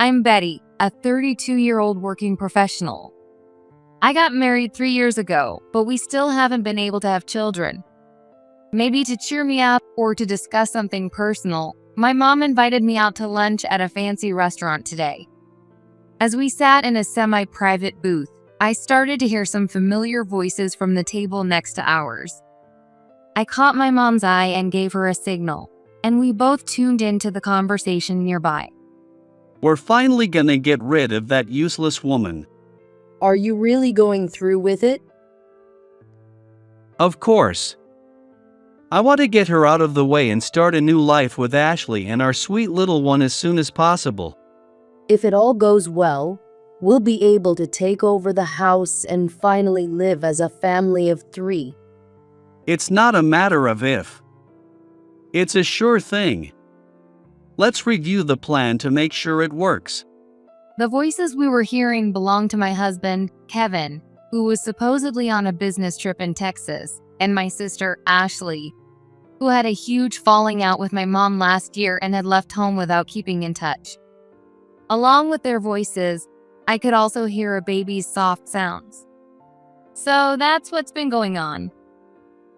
I'm Betty, a 32-year-old working professional. I got married 3 years ago, but we still haven't been able to have children. Maybe to cheer me up or to discuss something personal, my mom invited me out to lunch at a fancy restaurant today. As we sat in a semi-private booth, I started to hear some familiar voices from the table next to ours. I caught my mom's eye and gave her a signal, and we both tuned into the conversation nearby. We're finally gonna get rid of that useless woman. Are you really going through with it? Of course. I want to get her out of the way and start a new life with Ashley and our sweet little one as soon as possible. If it all goes well, we'll be able to take over the house and finally live as a family of 3. It's not a matter of if. It's a sure thing. Let's review the plan to make sure it works. The voices we were hearing belonged to my husband, Kevin, who was supposedly on a business trip in Texas, and my sister, Ashley, who had a huge falling out with my mom last year and had left home without keeping in touch. Along with their voices, I could also hear a baby's soft sounds. So that's what's been going on.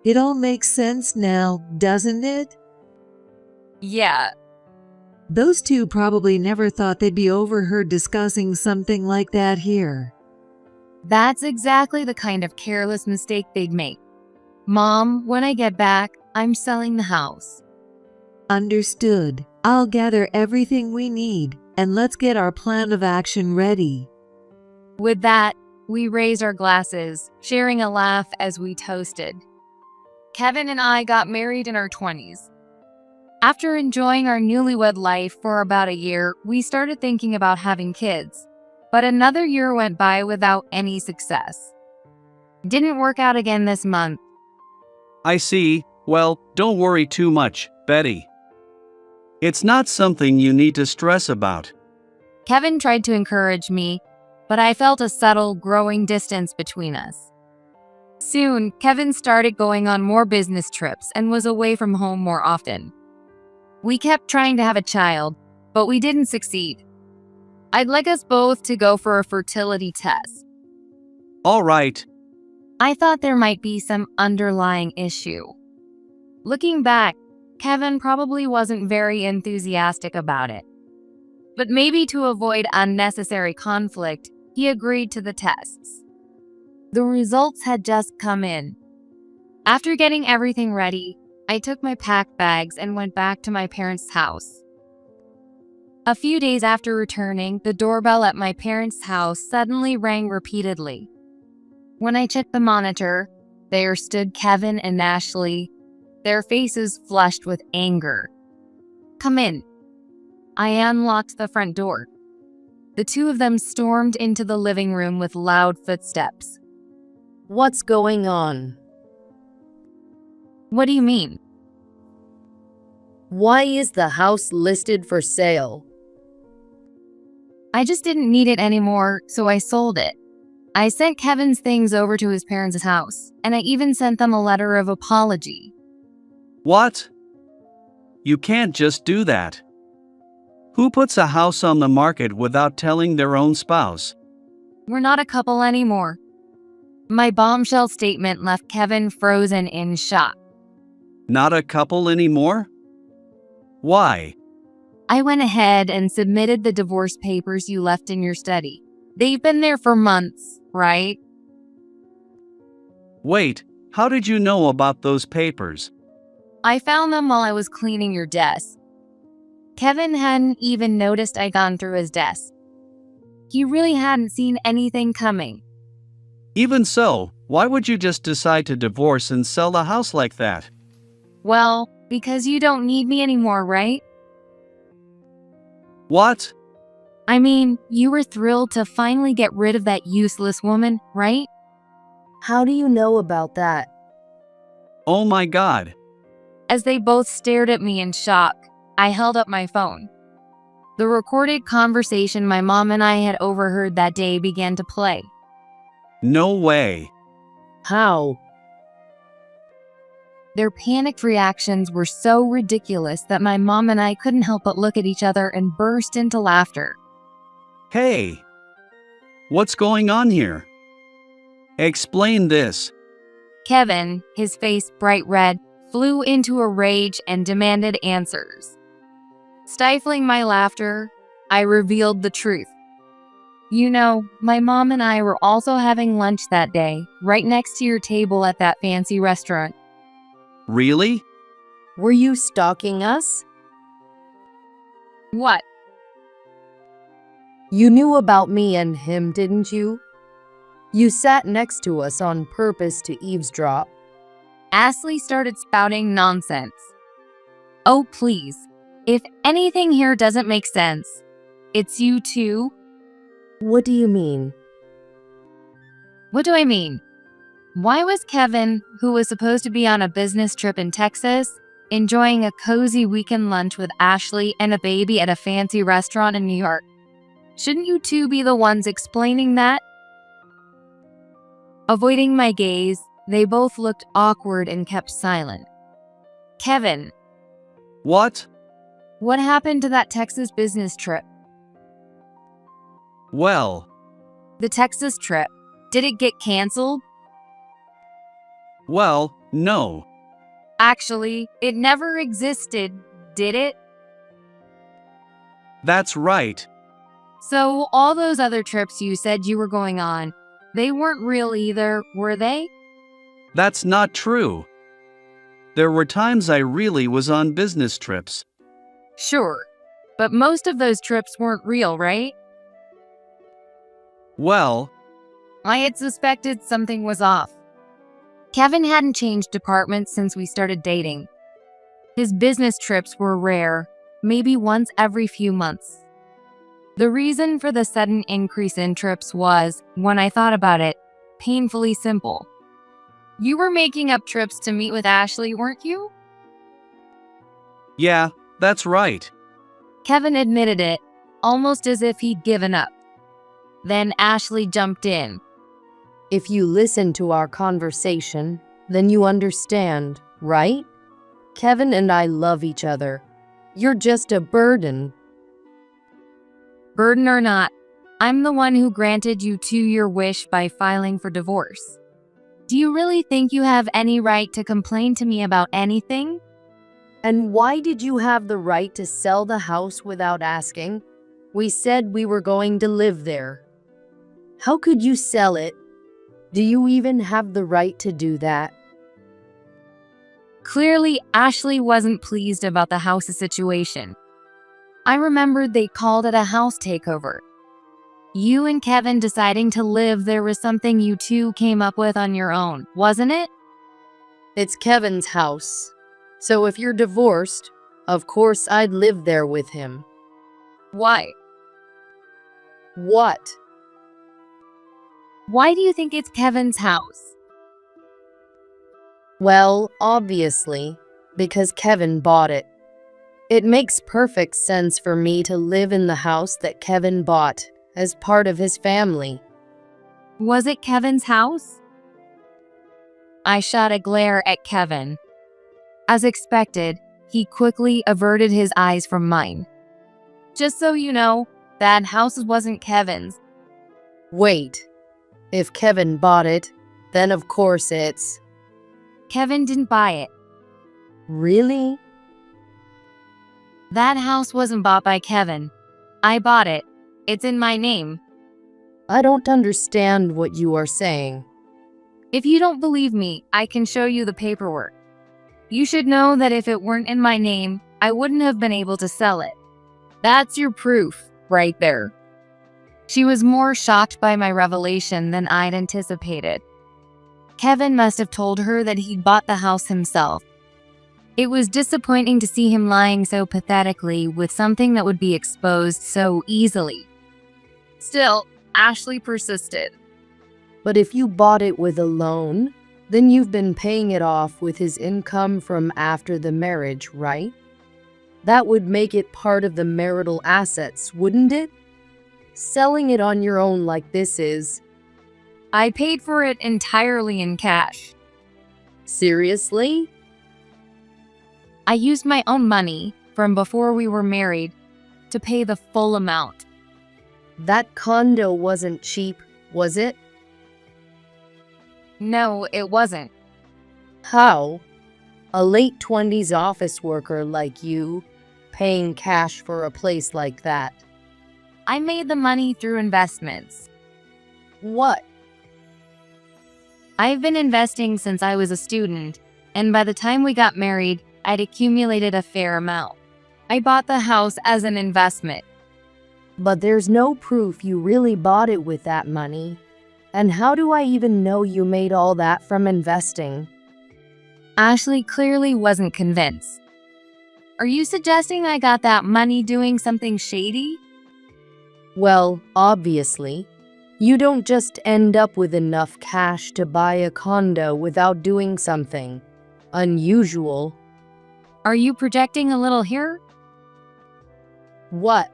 It all makes sense now, doesn't it? Yeah. Those two probably never thought they'd be overheard discussing something like that here. That's exactly the kind of careless mistake they'd make. Mom, when I get back, I'm selling the house. Understood. I'll gather everything we need, and let's get our plan of action ready. With that, we raised our glasses, sharing a laugh as we toasted. Kevin and I got married in our 20s. After enjoying our newlywed life for about a year, we started thinking about having kids. But another year went by without any success. Didn't work out again this month. I see. Well, don't worry too much, Betty. It's not something you need to stress about. Kevin tried to encourage me, but I felt a subtle, growing distance between us. Soon, Kevin started going on more business trips and was away from home more often. We kept trying to have a child, but we didn't succeed. I'd like us both to go for a fertility test. All right. I thought there might be some underlying issue. Looking back, Kevin probably wasn't very enthusiastic about it. But maybe to avoid unnecessary conflict, he agreed to the tests. The results had just come in. After getting everything ready, I took my packed bags and went back to my parents' house. A few days after returning, the doorbell at my parents' house suddenly rang repeatedly. When I checked the monitor, there stood Kevin and Ashley, their faces flushed with anger. "Come in." I unlocked the front door. The two of them stormed into the living room with loud footsteps. What's going on? What do you mean? Why is the house listed for sale? I just didn't need it anymore, so I sold it. I sent Kevin's things over to his parents' house, and I even sent them a letter of apology. What? You can't just do that. Who puts a house on the market without telling their own spouse? We're not a couple anymore. My bombshell statement left Kevin frozen in shock. Not a couple anymore? Why? I went ahead and submitted the divorce papers you left in your study. They've been there for months, right? Wait, how did you know about those papers? I found them while I was cleaning your desk. Kevin hadn't even noticed I'd gone through his desk. He really hadn't seen anything coming. Even so, why would you just decide to divorce and sell the house like that? Well, because you don't need me anymore, right? What? I mean, you were thrilled to finally get rid of that useless woman, right? How do you know about that? Oh my God. As they both stared at me in shock, I held up my phone. The recorded conversation my mom and I had overheard that day began to play. No way. How? Their panicked reactions were so ridiculous that my mom and I couldn't help but look at each other and burst into laughter. Hey! What's going on here? Explain this. Kevin, his face bright red, flew into a rage and demanded answers. Stifling my laughter, I revealed the truth. You know, my mom and I were also having lunch that day, right next to your table at that fancy restaurant. Really? Were you stalking us? What? You knew about me and him, didn't you? You sat next to us on purpose to eavesdrop. Ashley started spouting nonsense. Oh, please. If anything here doesn't make sense, it's you too. What do you mean? What do I mean? Why was Kevin, who was supposed to be on a business trip in Texas, enjoying a cozy weekend lunch with Ashley and a baby at a fancy restaurant in New York? Shouldn't you two be the ones explaining that? Avoiding my gaze, they both looked awkward and kept silent. Kevin, What? what happened to that Texas business trip? Well, The Texas trip, did it get canceled? no. Actually, it never existed, did it? That's right. So all those other trips you said you were going on, they weren't real either, were they? That's not true. There were times I really was on business trips. Sure, but most of those trips weren't real, right? Well, I had suspected something was off. Kevin hadn't changed departments since we started dating. His business trips were rare, maybe once every few months. The reason for the sudden increase in trips was, when I thought about it, painfully simple. You were making up trips to meet with Ashley, weren't you? yeah, that's right. Kevin admitted it, almost as if he'd given up. Then Ashley jumped in. If you listen to our conversation, then you understand, right? Kevin and I love each other. You're just a burden. Burden or not, I'm the one who granted you your wish by filing for divorce. Do you really think you have any right to complain to me about anything? And why did you have the right to sell the house without asking? We said we were going to live there. How could you sell it? Do you even have the right to do that? Clearly, Ashley wasn't pleased about the house's situation. I remembered they called it a house takeover. You and Kevin deciding to live there was something you two came up with on your own, wasn't it? It's Kevin's house. So if you're divorced, of course I'd live there with him. Why? What? Why do you think it's Kevin's house? Well, obviously, because Kevin bought it. It makes perfect sense for me to live in the house that Kevin bought as part of his family. Was it Kevin's house? I shot a glare at Kevin. As expected, he quickly averted his eyes from mine. Just so you know, that house wasn't Kevin's. Wait, if Kevin bought it, then of course it's… Kevin didn't buy it. Really? That house wasn't bought by Kevin. I bought it. It's in my name. I don't understand what you are saying. If you don't believe me, I can show you the paperwork. You should know that if it weren't in my name, I wouldn't have been able to sell it. That's your proof, right there. She was more shocked by my revelation than I'd anticipated. Kevin must have told her that he'd bought the house himself. It was disappointing to see him lying so pathetically with something that would be exposed so easily. Still, Ashley persisted. But if you bought it with a loan, then you've been paying it off with his income from after the marriage, right? That would make it part of the marital assets, wouldn't it? Selling it on your own like this is… I paid for it entirely in cash. Seriously? I used my own money from before we were married to pay the full amount. That condo wasn't cheap, was it? No, it wasn't. How? A late 20s office worker like you, paying cash for a place like that. I made the money through investments. What? I've been investing since I was a student, and by the time we got married, I'd accumulated a fair amount. I bought the house as an investment. But there's no proof you really bought it with that money. And how do I even know you made all that from investing? Ashley clearly wasn't convinced. Are you suggesting I got that money doing something shady? Well, obviously. You don't just end up with enough cash to buy a condo without doing something unusual. Are you projecting a little here? What?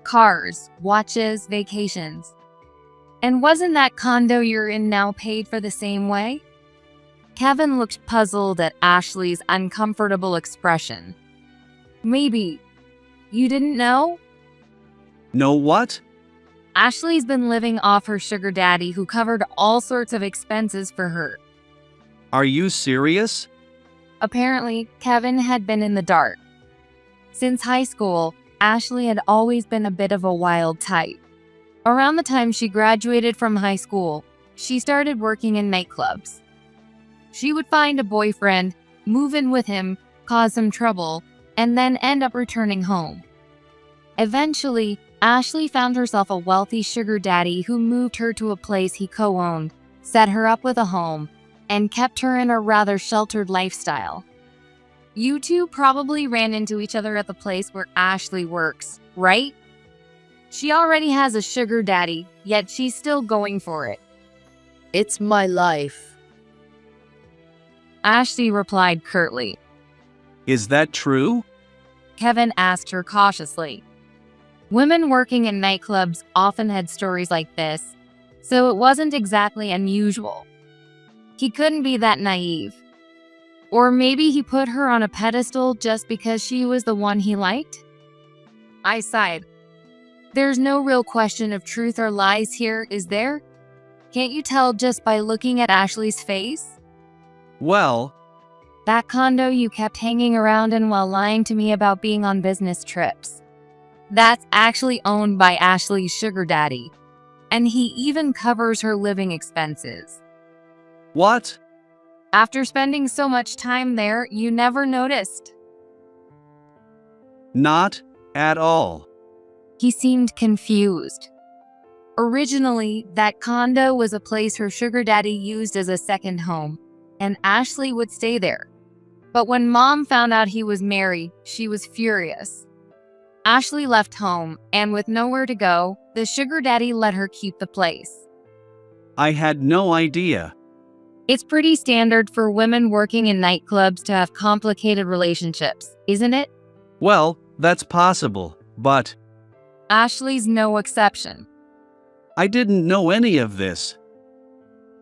Cars, watches, vacations. And wasn't that condo you're in now paid for the same way? Kevin looked puzzled at Ashley's uncomfortable expression. Maybe. You didn't know? Know what? Ashley's been living off her sugar daddy who covered all sorts of expenses for her. Are you serious? Apparently, Kevin had been in the dark. Since high school, Ashley had always been a bit of a wild type. Around the time she graduated from high school, she started working in nightclubs. She would find a boyfriend, move in with him, cause some trouble, and then end up returning home. Eventually, Ashley found herself a wealthy sugar daddy who moved her to a place he co-owned, set her up with a home, and kept her in a rather sheltered lifestyle. You two probably ran into each other at the place where Ashley works, right? She already has a sugar daddy, yet she's still going for it. It's my life. Ashley replied curtly. Is that true? Kevin asked her cautiously. Women working in nightclubs often had stories like this, so it wasn't exactly unusual. He couldn't be that naive. Or maybe he put her on a pedestal just because she was the one he liked? I sighed. There's no real question of truth or lies here, is there? Can't you tell just by looking at Ashley's face? Well, That condo you kept hanging around in while lying to me about being on business trips. That's actually owned by Ashley's sugar daddy. And he even covers her living expenses. what? After spending so much time there, you never noticed. Not at all. He seemed confused. Originally, that condo was a place her sugar daddy used as a second home, and Ashley would stay there. But when Mom found out he was married, she was furious. Ashley left home, and with nowhere to go, the sugar daddy let her keep the place. I had no idea. It's pretty standard for women working in nightclubs to have complicated relationships, isn't it? Well, that's possible, but Ashley's no exception. I didn't know any of this.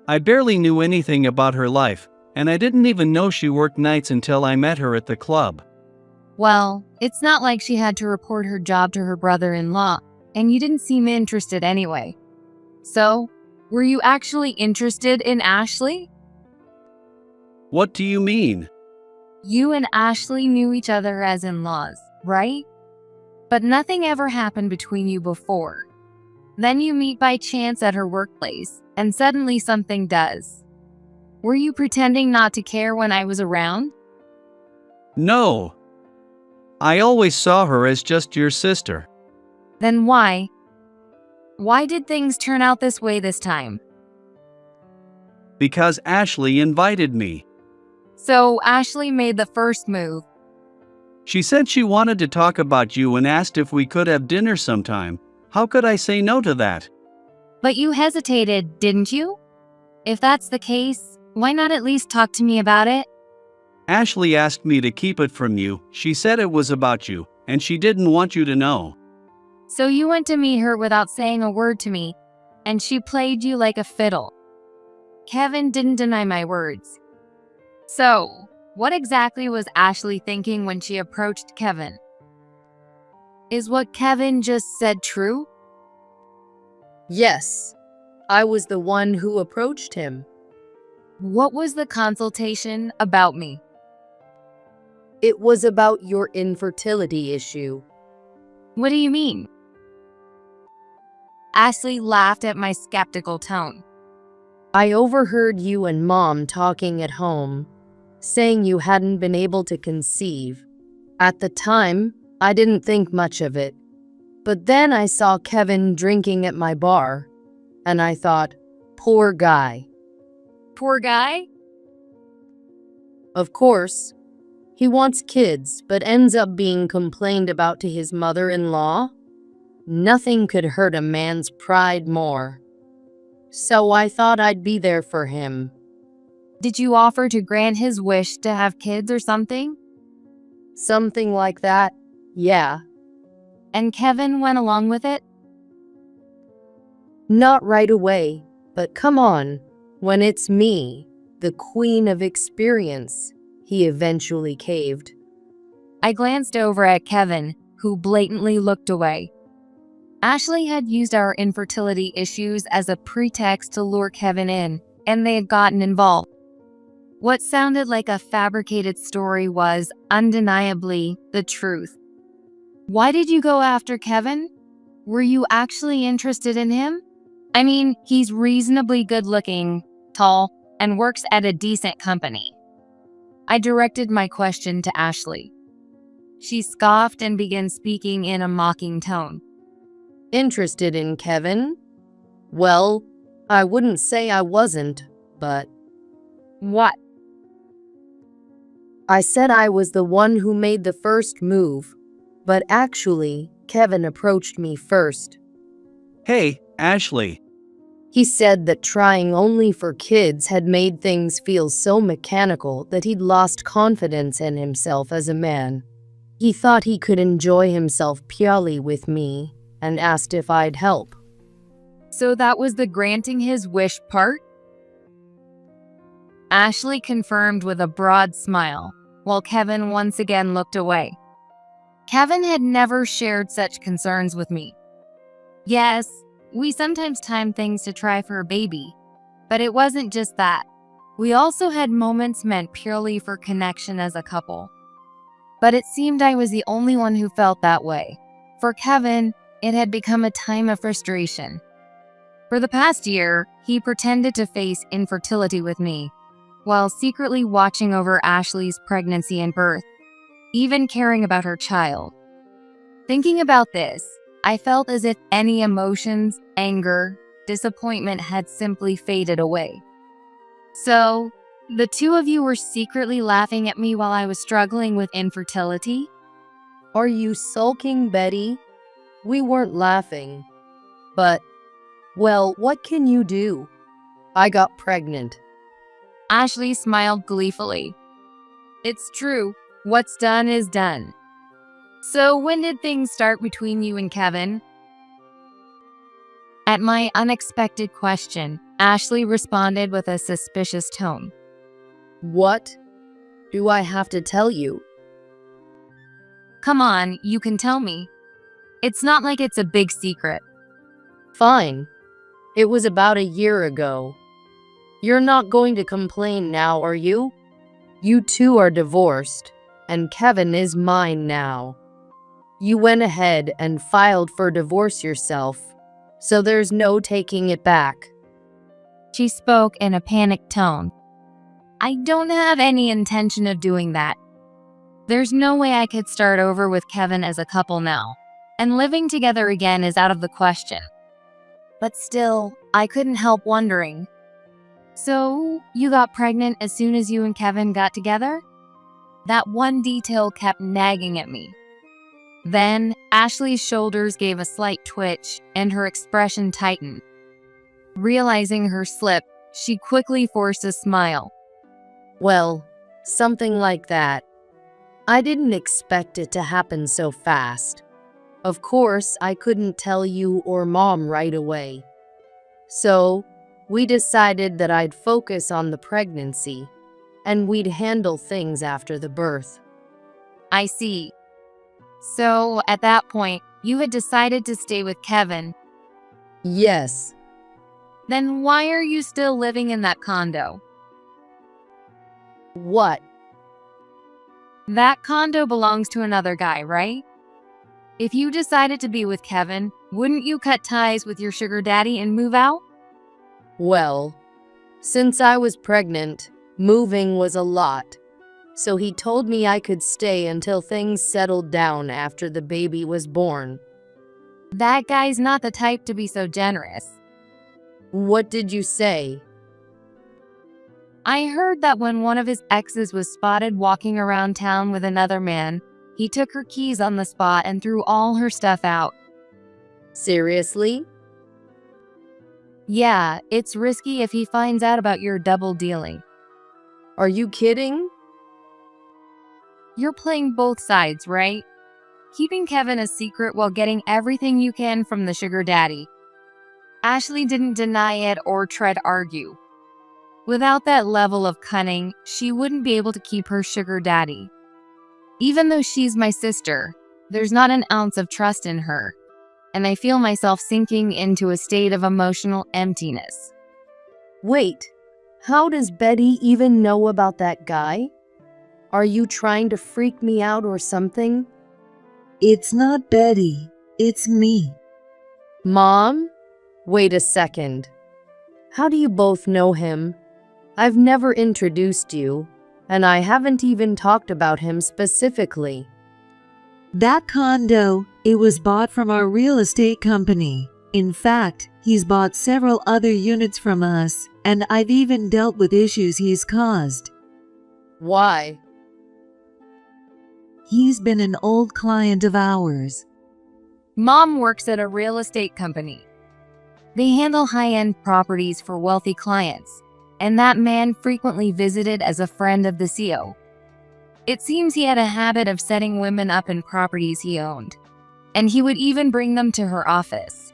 I barely knew anything about her life, and I didn't even know she worked nights until I met her at the club. Well, it's not like she had to report her job to her brother-in-law, and you didn't seem interested anyway. So, were you actually interested in Ashley? What do you mean? You and Ashley knew each other as in-laws, right? But nothing ever happened between you before. Then you meet by chance at her workplace, and suddenly something does. Were you pretending not to care when I was around? No. I always saw her as just your sister. Then why? Why did things turn out this way this time? Because Ashley invited me. So Ashley made the first move. She said she wanted to talk about you and asked if we could have dinner sometime. How could I say no to that? But you hesitated, didn't you? If that's the case, why not at least talk to me about it? Ashley asked me to keep it from you. She said it was about you, and she didn't want you to know. So you went to meet her without saying a word to me, and she played you like a fiddle. Kevin didn't deny my words. So, what exactly was Ashley thinking when she approached Kevin? Is what Kevin just said true? Yes, I was the one who approached him. What was the consultation about me? It was about your infertility issue. What do you mean? Ashley laughed at my skeptical tone. I overheard you and Mom talking at home, saying you hadn't been able to conceive. At the time, I didn't think much of it. But then I saw Kevin drinking at my bar, and I thought, poor guy. Poor guy? Of course, he wants kids, but ends up being complained about to his mother-in-law. Nothing could hurt a man's pride more. So I thought I'd be there for him. Did you offer to grant his wish to have kids or something? Something like that, yeah. And Kevin went along with it? Not right away, but come on. When it's me, the queen of experience, he eventually caved. I glanced over at Kevin, who blatantly looked away. Ashley had used our infertility issues as a pretext to lure Kevin in, and they had gotten involved. What sounded like a fabricated story was, undeniably, the truth. Why did you go after Kevin? Were you actually interested in him? I mean, he's reasonably good-looking, tall, and works at a decent company. I directed my question to Ashley. She scoffed and began speaking in a mocking tone. Interested in Kevin? Well, I wouldn't say I wasn't, but... What? I said I was the one who made the first move, but actually, Kevin approached me first. Hey, Ashley. He said that trying only for kids had made things feel so mechanical that he'd lost confidence in himself as a man. He thought he could enjoy himself purely with me and asked if I'd help. So that was the granting his wish part? Ashley confirmed with a broad smile, while Kevin once again looked away. Kevin had never shared such concerns with me. Yes, we sometimes timed things to try for a baby, but it wasn't just that. We also had moments meant purely for connection as a couple. But it seemed I was the only one who felt that way. For Kevin, it had become a time of frustration. For the past year, he pretended to face infertility with me, while secretly watching over Ashley's pregnancy and birth, even caring about her child. Thinking about this, I felt as if any emotions, anger, disappointment had simply faded away. So, the two of you were secretly laughing at me while I was struggling with infertility? Are you sulking, Betty? We weren't laughing. But, well, what can you do? I got pregnant. Ashley smiled gleefully. It's true. What's done is done. So when did things start between you and Kevin? At my unexpected question, Ashley responded with a suspicious tone. What? Do I have to tell you? Come on, you can tell me. It's not like it's a big secret. Fine. It was about a year ago. You're not going to complain now, are you? You two are divorced, and Kevin is mine now. You went ahead and filed for divorce yourself, so there's no taking it back. She spoke in a panicked tone. I don't have any intention of doing that. There's no way I could start over with Kevin as a couple now, and living together again is out of the question. But still, I couldn't help wondering. So, you got pregnant as soon as you and Kevin got together? That one detail kept nagging at me. Then, Ashley's shoulders gave a slight twitch and her expression tightened. Realizing her slip, she quickly forced a smile. Well, something like that. I didn't expect it to happen so fast. Of course, I couldn't tell you or Mom right away. So, we decided that I'd focus on the pregnancy, and we'd handle things after the birth. I see. So, at that point, you had decided to stay with Kevin. Yes. Then why are you still living in that condo? What? That condo belongs to another guy, right? If you decided to be with Kevin, wouldn't you cut ties with your sugar daddy and move out? Well, since I was pregnant, moving was a lot. So he told me I could stay until things settled down after the baby was born. That guy's not the type to be so generous. What did you say? I heard that when one of his exes was spotted walking around town with another man, he took her keys on the spot and threw all her stuff out. Seriously? Yeah, it's risky if he finds out about your double dealing. Are you kidding? You're playing both sides, right? Keeping Kevin a secret while getting everything you can from the sugar daddy. Ashley didn't deny it or try to argue. Without that level of cunning, she wouldn't be able to keep her sugar daddy. Even though she's my sister, there's not an ounce of trust in her, and I feel myself sinking into a state of emotional emptiness. Wait, how does Betty even know about that guy? Are you trying to freak me out or something? It's not Betty, it's me. Mom? Wait a second. How do you both know him? I've never introduced you, and I haven't even talked about him specifically. That condo, it was bought from our real estate company. In fact, he's bought several other units from us, and I've even dealt with issues he's caused. Why? He's been an old client of ours. Mom works at a real estate company. They handle high-end properties for wealthy clients, and that man frequently visited as a friend of the CEO. It seems he had a habit of setting women up in properties he owned, and he would even bring them to her office.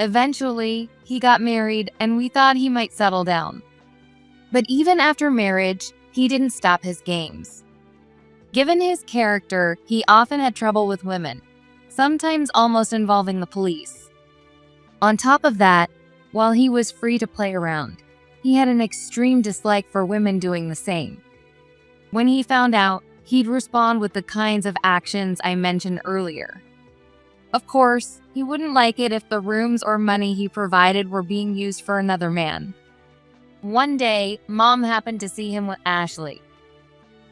Eventually, he got married, and we thought he might settle down. But even after marriage, he didn't stop his games. Given his character, he often had trouble with women, sometimes almost involving the police. On top of that, while he was free to play around, he had an extreme dislike for women doing the same. When he found out, he'd respond with the kinds of actions I mentioned earlier. Of course, he wouldn't like it if the rooms or money he provided were being used for another man. One day, Mom happened to see him with Ashley.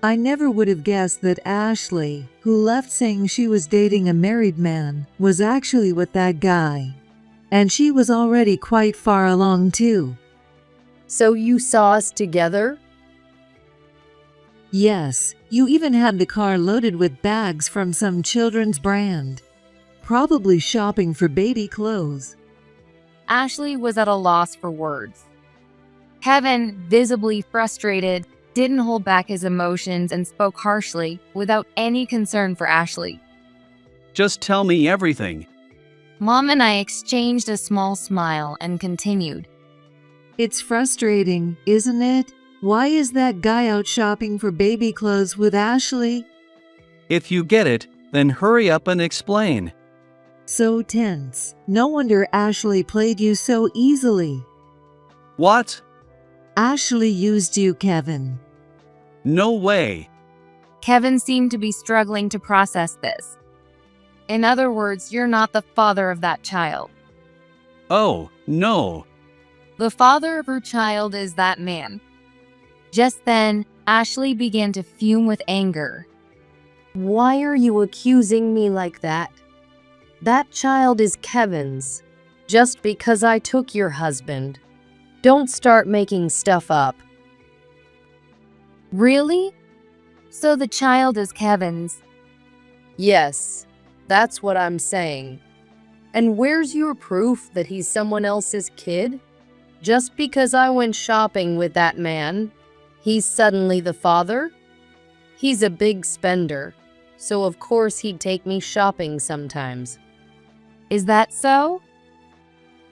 I never would have guessed that Ashley, who left saying she was dating a married man, was actually with that guy. And she was already quite far along too. So you saw us together? Yes, you even had the car loaded with bags from some children's brand. Probably shopping for baby clothes. Ashley was at a loss for words. Kevin, visibly frustrated, didn't hold back his emotions and spoke harshly, without any concern for Ashley. Just tell me everything. Mom and I exchanged a small smile and continued. It's frustrating, isn't it? Why is that guy out shopping for baby clothes with Ashley? If you get it, then hurry up and explain. So tense. No wonder Ashley played you so easily. What? Ashley used you, Kevin. No way. Kevin seemed to be struggling to process this. In other words, you're not the father of that child. Oh, no. The father of her child is that man. Just then, Ashley began to fume with anger. Why are you accusing me like that? That child is Kevin's, just because I took your husband. Don't start making stuff up. Really? So the child is Kevin's? Yes, that's what I'm saying. And where's your proof that he's someone else's kid? Just because I went shopping with that man, he's suddenly the father? He's a big spender, so of course he'd take me shopping sometimes. Is that so?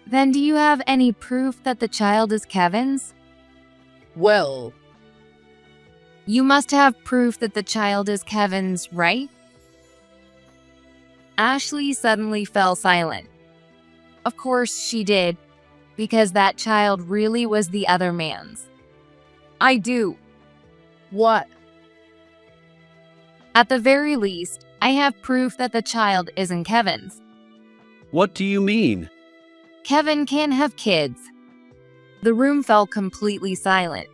Then do you have any proof that the child is Kevin's? Well, You must have proof that the child is Kevin's, right? Ashley suddenly fell silent. Of course she did, because that child really was the other man's. I do. What? At the very least, I have proof that the child isn't Kevin's. What do you mean? Kevin can't have kids. The room fell completely silent.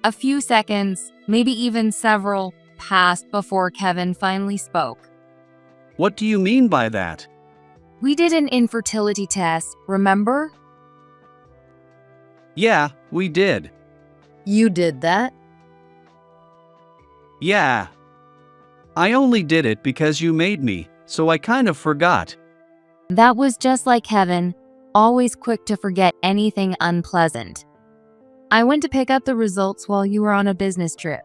A few seconds, maybe even several, passed before Kevin finally spoke. What do you mean by that? We did an infertility test, remember? Yeah, we did. You did that? Yeah. I only did it because you made me, so I kind of forgot. That was just like Kevin, always quick to forget anything unpleasant. I went to pick up the results while you were on a business trip.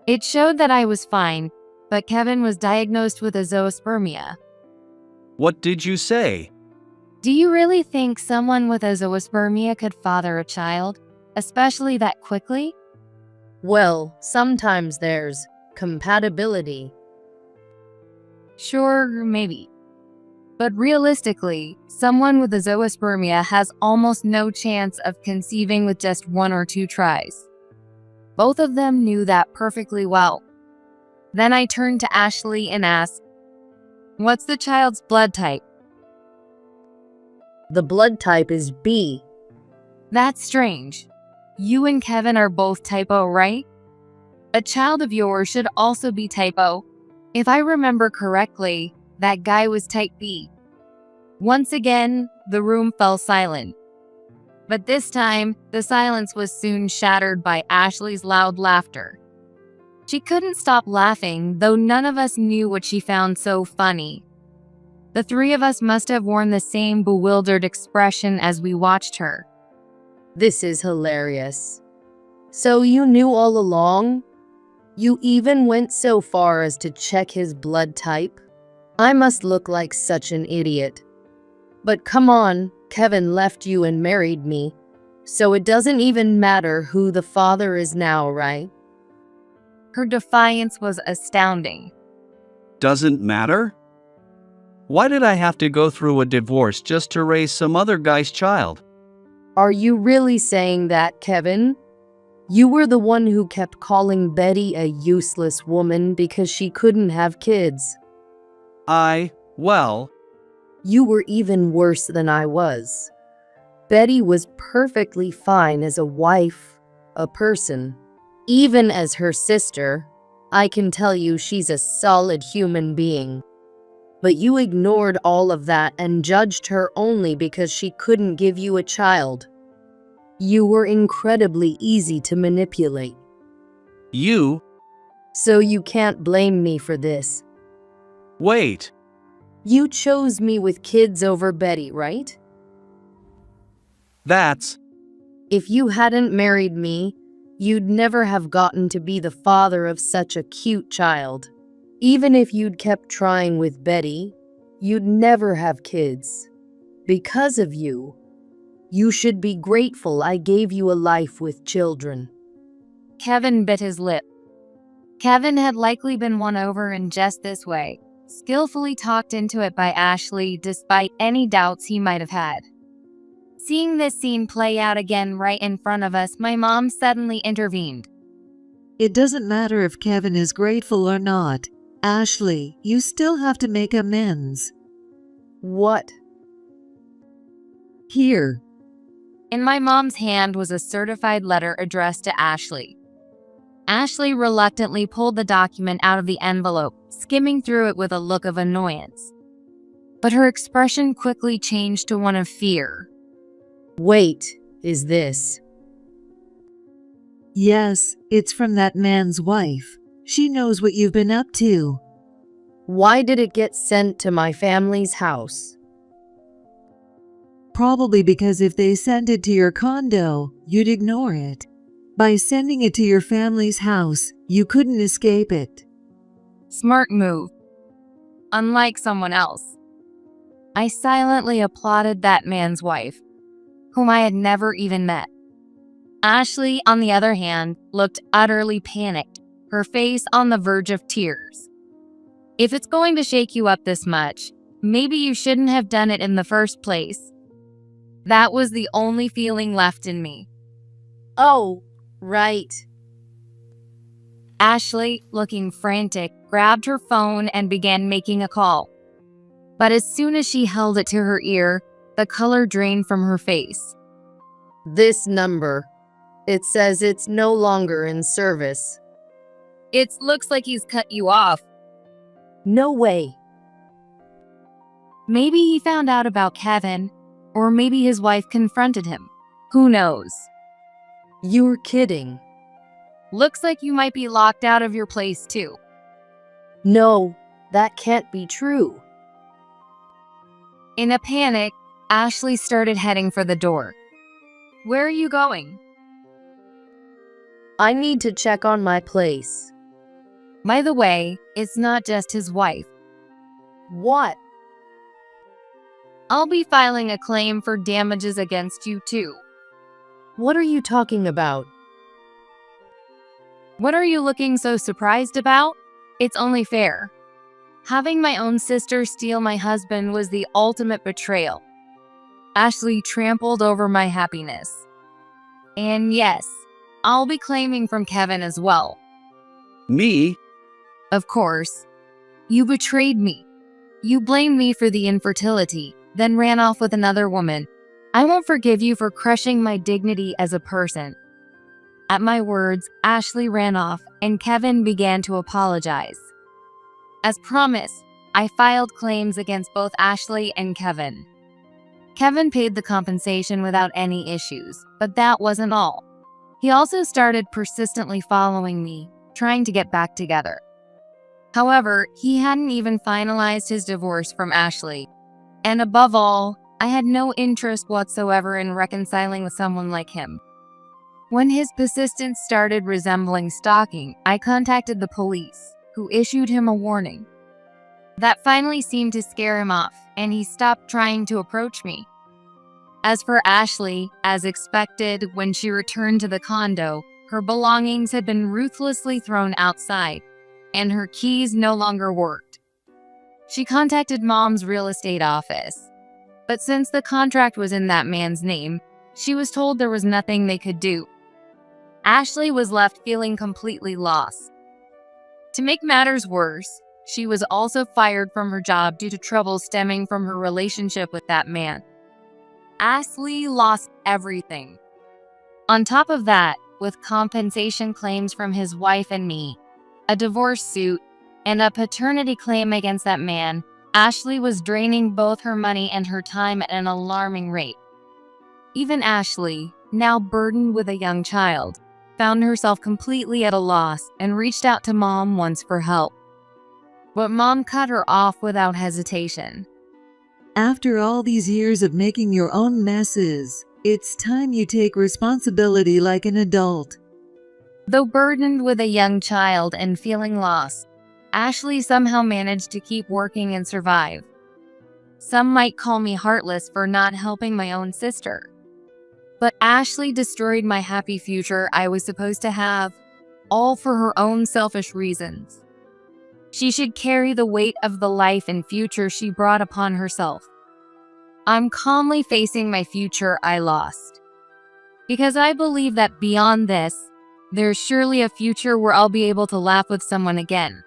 It showed that I was fine, but Kevin was diagnosed with a zoospermia. What did you say? Do you really think someone with a zoospermia could father a child, especially that quickly? Well, sometimes there's compatibility. Sure, maybe. But realistically, someone with a zoospermia has almost no chance of conceiving with just 1 or 2 tries. Both of them knew that perfectly well. Then I turned to Ashley and asked, "What's the child's blood type?" The blood type is B. That's strange. You and Kevin are both type O, right? A child of yours should also be type O. If I remember correctly, that guy was type B. Once again, the room fell silent. But this time, the silence was soon shattered by Ashley's loud laughter. She couldn't stop laughing, though none of us knew what she found so funny. The 3 of us must have worn the same bewildered expression as we watched her. This is hilarious. So you knew all along? You even went so far as to check his blood type? I must look like such an idiot. But come on, Kevin left you and married me, so it doesn't even matter who the father is now, right? Her defiance was astounding. Doesn't matter? Why did I have to go through a divorce just to raise some other guy's child? Are you really saying that, Kevin? You were the one who kept calling Betty a useless woman because she couldn't have kids. Well, You were even worse than I was. Betty was perfectly fine as a wife, a person. Even as her sister, I can tell you she's a solid human being. But you ignored all of that and judged her only because she couldn't give you a child. You were incredibly easy to manipulate. you… So you can't blame me for this. Wait. You chose me with kids over Betty, right? That's… If you hadn't married me, you'd never have gotten to be the father of such a cute child. Even if you'd kept trying with Betty, you'd never have kids. Because of you. You should be grateful I gave you a life with children. Kevin bit his lip. Kevin had likely been won over in just this way, skillfully talked into it by Ashley despite any doubts he might have had. Seeing this scene play out again right in front of us, my mom suddenly intervened. It doesn't matter if Kevin is grateful or not. Ashley, you still have to make amends. What? Here. In my mom's hand was a certified letter addressed to Ashley. Ashley reluctantly pulled the document out of the envelope, skimming through it with a look of annoyance. But her expression quickly changed to one of fear. Wait, is this? Yes, it's from that man's wife. She knows what you've been up to. Why did it get sent to my family's house? Probably because if they sent it to your condo, you'd ignore it. By sending it to your family's house, you couldn't escape it. Smart move. Unlike someone else. I silently applauded that man's wife, whom I had never even met. Ashley, on the other hand, looked utterly panicked, her face on the verge of tears. If it's going to shake you up this much, maybe you shouldn't have done it in the first place. That was the only feeling left in me. Oh, right. Ashley, looking frantic, grabbed her phone and began making a call. But as soon as she held it to her ear, the color drained from her face. This number. It says it's no longer in service. It looks like he's cut you off. No way. Maybe he found out about Kevin, or maybe his wife confronted him. Who knows? You're kidding. Looks like you might be locked out of your place too. No, that can't be true. In a panic, Ashley started heading for the door. Where are you going? I need to check on my place. By the way, it's not just his wife. What? I'll be filing a claim for damages against you too. What are you talking about? What are you looking so surprised about? It's only fair. Having my own sister steal my husband was the ultimate betrayal. Ashley trampled over my happiness. And yes, I'll be claiming from Kevin as well. Me? Of course. You betrayed me. You blamed me for the infertility, then ran off with another woman. I won't forgive you for crushing my dignity as a person. At my words, Ashley ran off, and Kevin began to apologize. As promised, I filed claims against both Ashley and Kevin. Kevin paid the compensation without any issues, but that wasn't all. He also started persistently following me, trying to get back together. However, he hadn't even finalized his divorce from Ashley. And above all, I had no interest whatsoever in reconciling with someone like him. When his persistence started resembling stalking, I contacted the police, who issued him a warning. That finally seemed to scare him off, and he stopped trying to approach me. As for Ashley, as expected, when she returned to the condo, her belongings had been ruthlessly thrown outside, and her keys no longer worked. She contacted Mom's real estate office, but since the contract was in that man's name, she was told there was nothing they could do. Ashley was left feeling completely lost. To make matters worse, she was also fired from her job due to trouble stemming from her relationship with that man. Ashley lost everything. On top of that, with compensation claims from his wife and me, a divorce suit, and a paternity claim against that man, Ashley was draining both her money and her time at an alarming rate. Even Ashley, now burdened with a young child, found herself completely at a loss and reached out to Mom once for help. But Mom cut her off without hesitation. After all these years of making your own messes, it's time you take responsibility like an adult. Though burdened with a young child and feeling lost, Ashley somehow managed to keep working and survive. Some might call me heartless for not helping my own sister. But Ashley destroyed my happy future I was supposed to have, all for her own selfish reasons. She should carry the weight of the life and future she brought upon herself. I'm calmly facing my future I lost. Because I believe that beyond this, there's surely a future where I'll be able to laugh with someone again.